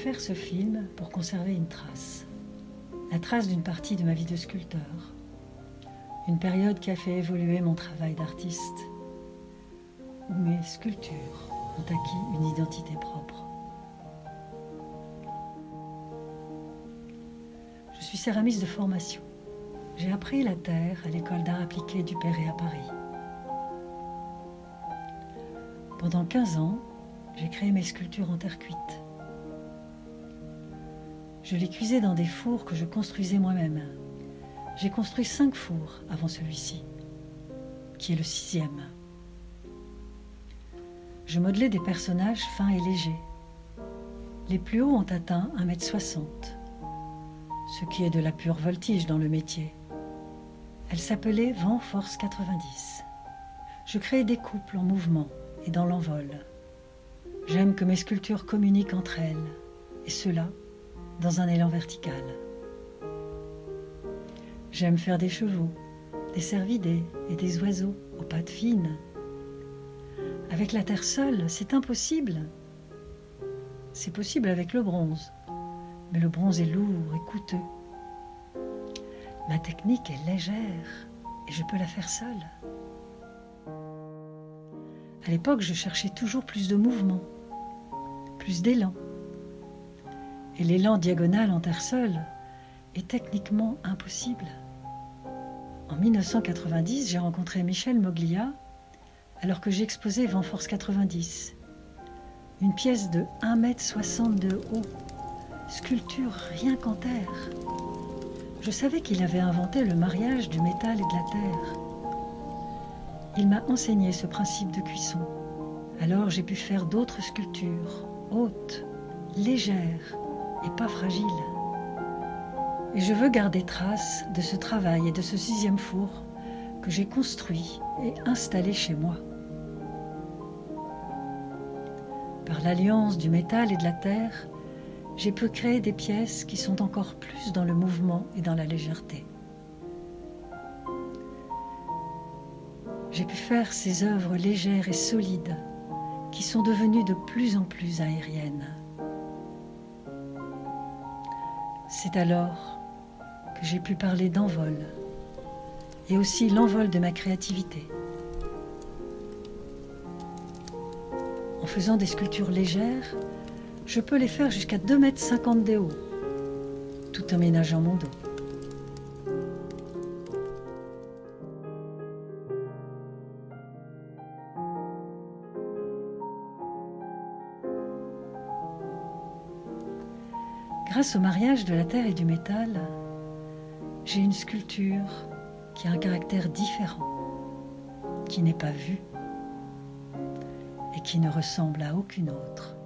faire ce film pour conserver une trace. La trace d'une partie de ma vie de sculpteur. Une période qui a fait évoluer mon travail d'artiste, où mes sculptures ont acquis une identité propre. Je suis céramiste de formation. J'ai appris la terre à l'école d'art appliqué du Perret à Paris. Pendant 15 ans, j'ai créé mes sculptures en terre cuite. Je les cuisais dans des fours que je construisais moi-même. J'ai construit 5 fours avant celui-ci, qui est le 6e. Je modelais des personnages fins et légers. Les plus hauts ont atteint 1,60 m, ce qui est de la pure voltige dans le métier. Elle s'appelait Vent Force 90. Je créais des couples en mouvement et dans l'envol. J'aime que mes sculptures communiquent entre elles, et cela dans un élan vertical. J'aime faire des chevaux, des cervidés et des oiseaux aux pattes fines. Avec la terre seule, c'est impossible. C'est possible avec le bronze, mais le bronze est lourd et coûteux. Ma technique est légère et je peux la faire seule. À l'époque, je cherchais toujours plus de mouvement, plus d'élan. Et l'élan diagonal en terre seule est techniquement impossible. En 1990, j'ai rencontré Michel Moglia alors que j'exposais Vent Force 90, une pièce de 1,60 m de haut, sculpture rien qu'en terre. Je savais qu'il avait inventé le mariage du métal et de la terre. Il m'a enseigné ce principe de cuisson. Alors j'ai pu faire d'autres sculptures, hautes, légères et pas fragiles. Et je veux garder trace de ce travail et de ce 6e four que j'ai construit et installé chez moi. Par l'alliance du métal et de la terre, j'ai pu créer des pièces qui sont encore plus dans le mouvement et dans la légèreté. J'ai pu faire ces œuvres légères et solides qui sont devenues de plus en plus aériennes. C'est alors que j'ai pu parler d'envol et aussi l'envol de ma créativité. En faisant des sculptures légères, je peux les faire jusqu'à 2,50 m de haut, tout en ménageant mon dos. Grâce au mariage de la terre et du métal, j'ai une sculpture qui a un caractère différent, qui n'est pas vue et qui ne ressemble à aucune autre.